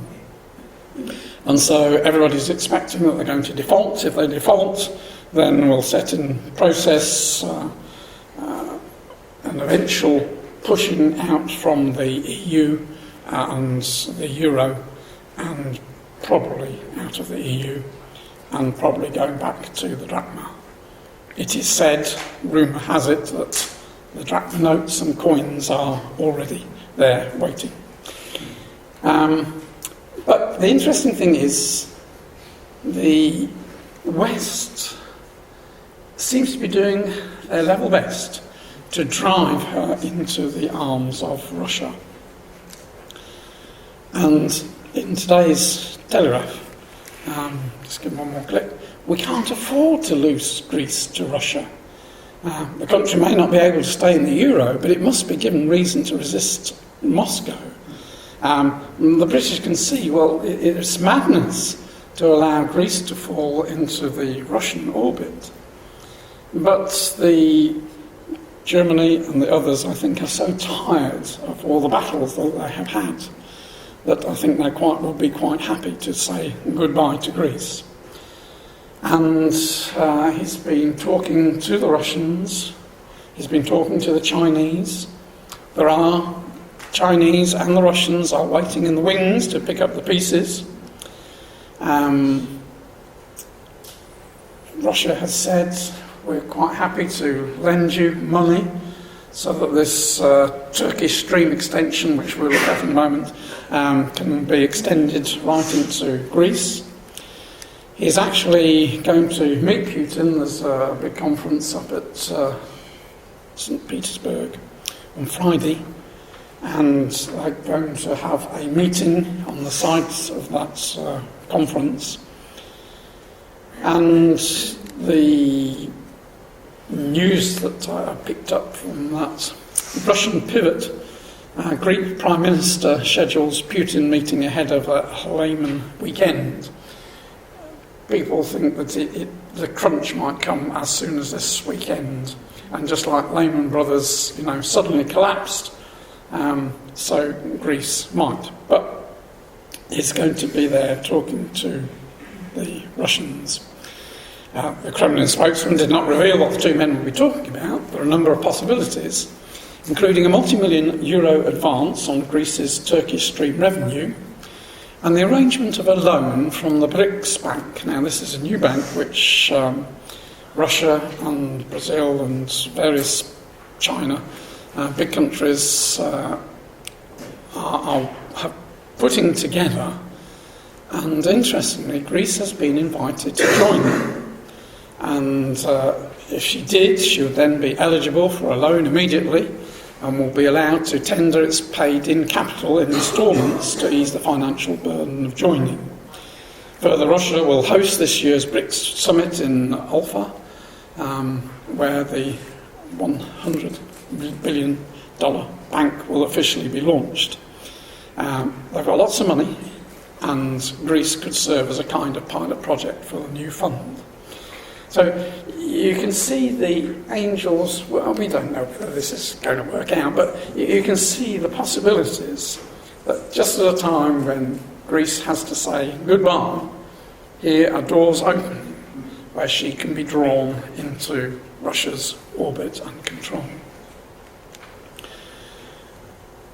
And so everybody's expecting that they're going to default. If they default, then we'll set in process an eventual pushing out from the EU and the euro, and probably out of the EU, and probably going back to the drachma. it is said, rumour has it, that the drachma notes and coins are already there waiting. But the interesting thing is the West seems to be doing their level best to drive her into the arms of Russia. And in today's Telegraph, just give one more click, we can't afford to lose Greece to Russia. The country may not be able to stay in the euro, but it must be given reason to resist Moscow. The British can see, well, it's madness to allow Greece to fall into the Russian orbit. But the Germany and the others, I think, are so tired of all the battles that they have had that I think they will be quite happy to say goodbye to Greece. And he's been talking to the Russians, he's been talking to the Chinese. There are Chinese and the Russians are waiting in the wings to pick up the pieces. Russia has said, we're quite happy to lend you money so that this Turkish stream extension, which we'll look at in a moment, can be extended right into Greece. He's actually going to meet Putin. There's a big conference up at St. Petersburg on Friday, and they're going to have a meeting on the sides of that conference. And the news that I picked up from that Russian pivot, Greek Prime Minister schedules Putin meeting ahead of a Lehman weekend. People think that the crunch might come as soon as this weekend, and just like Lehman Brothers, suddenly collapsed, so Greece might. But he's going to be there talking to the Russians. The Kremlin spokesman did not reveal what the two men will be talking about. There are a number of possibilities, including a multi-million euro advance on Greece's Turkish stream revenue, and the arrangement of a loan from the BRICS Bank. Now, this is a new bank which Russia and Brazil and various China, big countries, are putting together. And interestingly, Greece has been invited to join them. And if she did, she would then be eligible for a loan immediately and will be allowed to tender its paid-in capital in instalments to ease the financial burden of joining. Further, Russia will host this year's BRICS summit in Ulfa, where the $100 billion bank will officially be launched. They've got lots of money, and Greece could serve as a kind of pilot project for the new fund. So you can see the angels, well, we don't know whether this is going to work out, but you can see the possibilities that just at a time when Greece has to say goodbye, here are doors open where she can be drawn into Russia's orbit and control.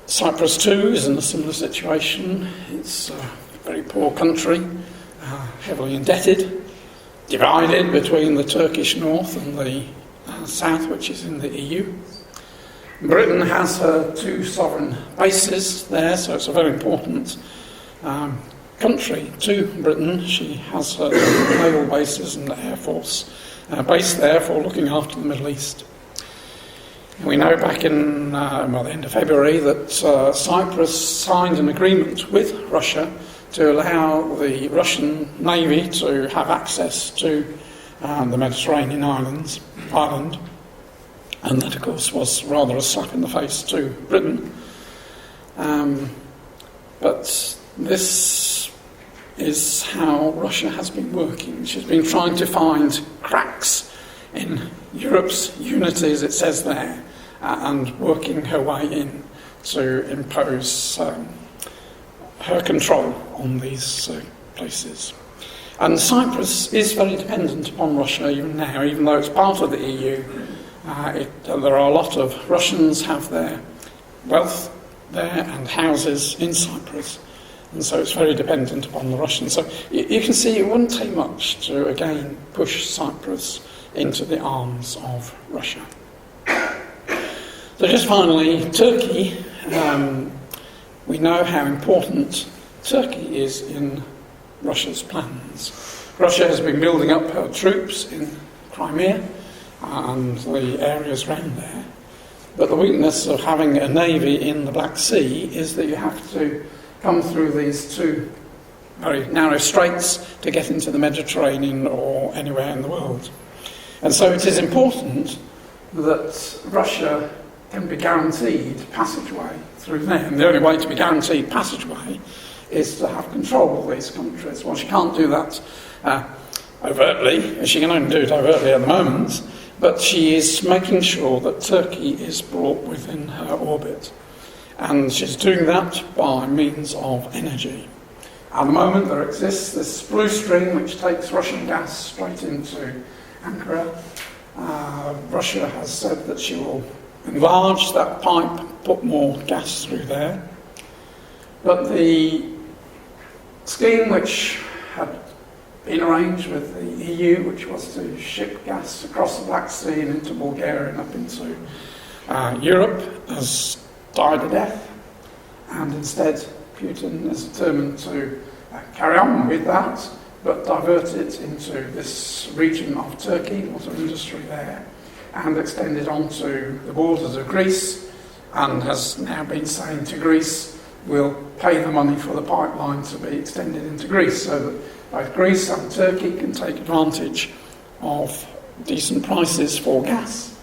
Cyprus too is in a similar situation. It's a very poor country, heavily indebted, divided between the Turkish north and the south, which is in the EU. Britain has her two sovereign bases there, so it's a very important country to Britain. She has her naval bases and the Air Force base there for looking after the Middle East. We know back in the end of February that Cyprus signed an agreement with Russia to allow the Russian Navy to have access to the Mediterranean island, and that, of course, was rather a slap in the face to Britain. But this is how Russia has been working. She's been trying to find cracks in Europe's unity, as it says there, and working her way in to impose her control on these places. And Cyprus is very dependent upon Russia even now, even though it's part of the EU. There are a lot of Russians have their wealth there and houses in Cyprus, and so it's very dependent upon the Russians. So you can see it wouldn't take much to again push Cyprus into the arms of Russia. So just finally, Turkey. We know how important Turkey is in Russia's plans. Russia has been building up her troops in Crimea and the areas around there. But the weakness of having a navy in the Black Sea is that you have to come through these two very narrow straits to get into the Mediterranean or anywhere in the world. And so it is important that Russia can be guaranteed passageway through there. And the only way to be guaranteed passageway is to have control of these countries. Well, she can't do that overtly. She can only do it overtly at the moment. But she is making sure that Turkey is brought within her orbit. And she's doing that by means of energy. At the moment there exists this blue stream which takes Russian gas straight into Ankara. Russia has said that she will enlarge that pipe, put more gas through there. But the scheme which had been arranged with the EU, which was to ship gas across the Black Sea and into Bulgaria and up into Europe, has died a death. And instead, Putin is determined to carry on with that, but divert it into this region of Turkey, a lot of industry there, and extend it onto the borders of Greece, and has now been saying to Greece, we'll pay the money for the pipeline to be extended into Greece, so that both Greece and Turkey can take advantage of decent prices for gas.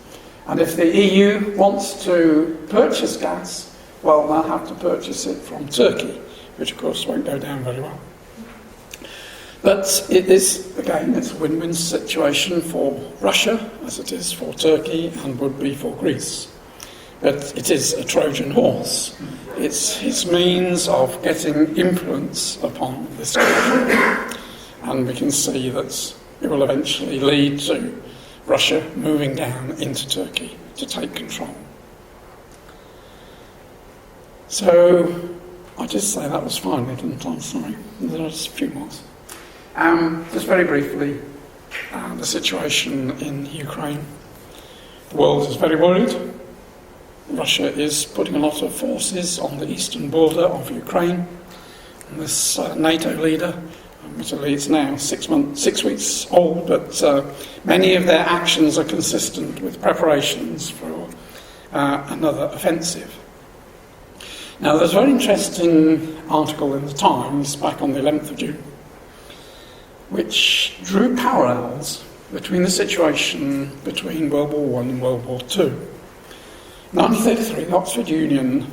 And if the EU wants to purchase gas, well, they'll have to purchase it from Turkey, which of course won't go down very well. But it is, again, it's a win-win situation for Russia, as it is for Turkey and would be for Greece. But it is a Trojan horse. It's his means of getting influence upon this country. And we can see that it will eventually lead to Russia moving down into Turkey to take control. So, I did say that was finally, didn't I? Sorry, there's a few more. Just very briefly, the situation in Ukraine. The world is very worried. Russia is putting a lot of forces on the eastern border of Ukraine. And this NATO leader, admittedly it's now 6 weeks old, but many of their actions are consistent with preparations for another offensive. Now, there's a very interesting article in the Times back on the 11th of June, which drew parallels between the situation between World War I and World War II. In 1933, the Oxford Union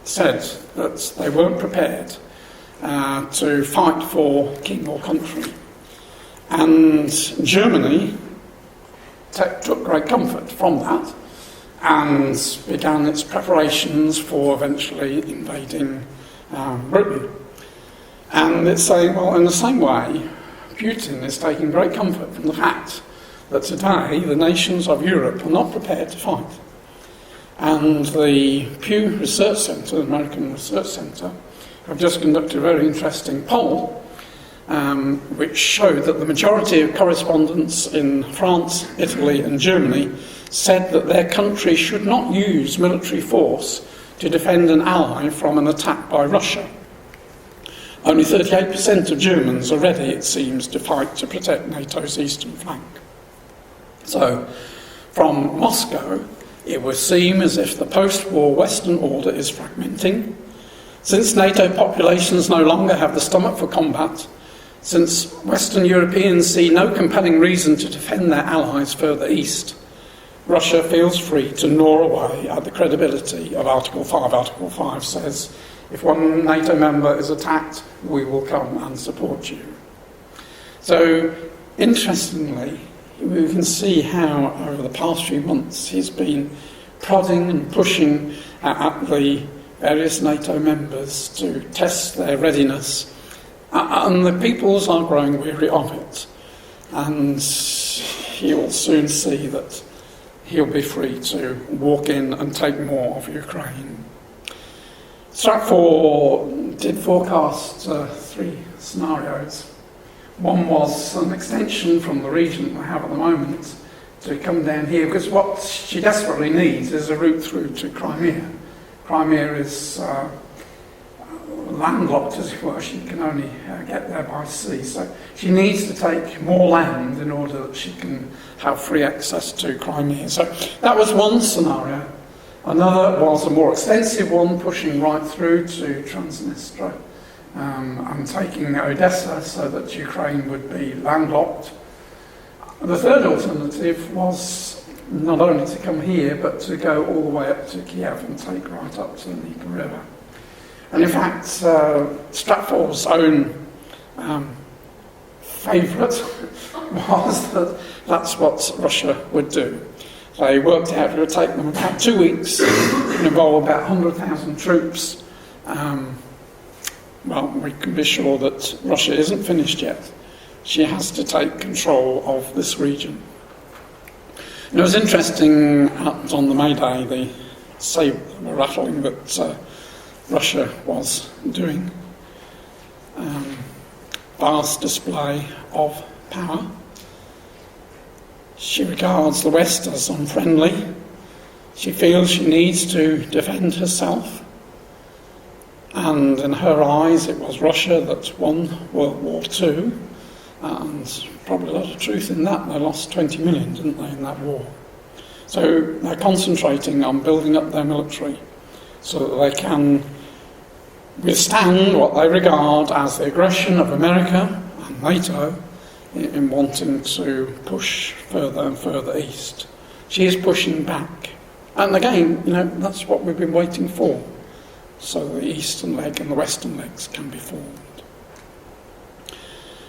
said that they weren't prepared to fight for king or country. And Germany took great comfort from that and began its preparations for eventually invading Britain. And it's saying, well, in the same way, Putin is taking great comfort from the fact that today the nations of Europe are not prepared to fight. And the Pew Research Centre, the American Research Centre, have just conducted a very interesting poll which showed that the majority of correspondents in France, Italy and Germany said that their country should not use military force to defend an ally from an attack by Russia. Only 38% of Germans are ready, it seems, to fight to protect NATO's eastern flank. So, from Moscow, it would seem as if the post-war Western order is fragmenting. Since NATO populations no longer have the stomach for combat, since Western Europeans see no compelling reason to defend their allies further east, Russia feels free to gnaw away at the credibility of Article 5. Article 5 says, if one NATO member is attacked, we will come and support you. So, interestingly, we can see how over the past few months he's been prodding and pushing at the various NATO members to test their readiness, and the peoples are growing weary of it, and he will soon see that he'll be free to walk in and take more of Ukraine. Stratfor did forecast 3 scenarios. One was an extension from the region we have at the moment to come down here, because what she desperately needs is a route through to Crimea. Crimea is landlocked, as it were. She can only get there by sea. So she needs to take more land in order that she can have free access to Crimea. So that was one scenario. Another was a more extensive one, pushing right through to Transnistria and taking Odessa so that Ukraine would be landlocked. The third alternative was not only to come here, but to go all the way up to Kiev and take right up to the Dnieper River. And in fact, Stratfor's own favourite was that that's what Russia would do. They worked out it would take them about 2 weeks and involve about 100,000 troops. Well, we can be sure that Russia isn't finished yet. She has to take control of this region. And it was interesting on the May Day, the sabre rattling that Russia was doing. Vast display of power. She regards the West as unfriendly. She feels she needs to defend herself. And in her eyes, it was Russia that won World War II. And probably a lot of truth in that. They lost 20 million, didn't they, in that war? So they're concentrating on building up their military so that they can withstand what they regard as the aggression of America and NATO in wanting to push further and further east. She is pushing back. And again, that's what we've been waiting for, so the eastern leg and the western legs can be formed.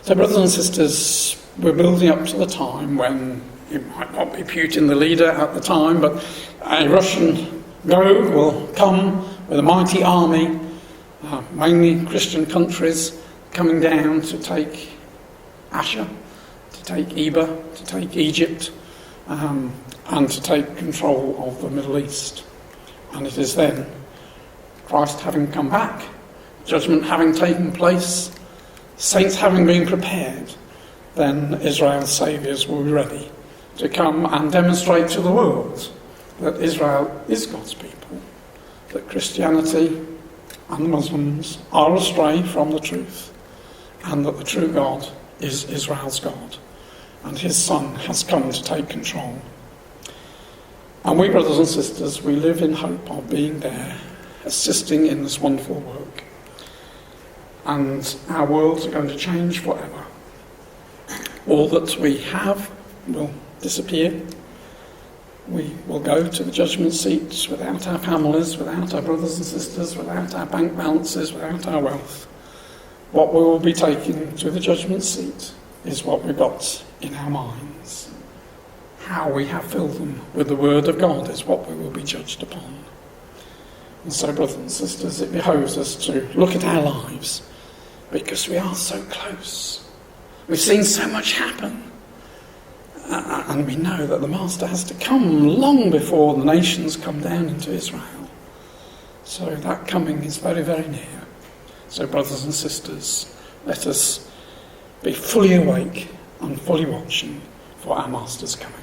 So brothers and sisters, we're building up to the time when it might not be Putin the leader at the time, but a Russian rogue will come with a mighty army, mainly Christian countries, coming down to take Asher, to take Eba, to take Egypt, and to take control of the Middle East. And it is then, Christ having come back, judgment having taken place, saints having been prepared, then Israel's saviours will be ready to come and demonstrate to the world that Israel is God's people, that Christianity and the Muslims are astray from the truth, and that the true God is Israel's God, and his Son has come to take control. And we, brothers and sisters, we live in hope of being there, assisting in this wonderful work. And our worlds are going to change forever. All that we have will disappear. We will go to the judgment seats without our families, without our brothers and sisters, without our bank balances, without our wealth. What we will be taking to the judgment seat is what we've got in our minds. How we have filled them with the word of God is what we will be judged upon. And so, brothers and sisters, it behoves us to look at our lives, because we are so close. We've seen so much happen. And we know that the Master has to come long before the nations come down into Israel. So that coming is very, very near. So, brothers and sisters, let us be fully awake and fully watching for our Master's coming.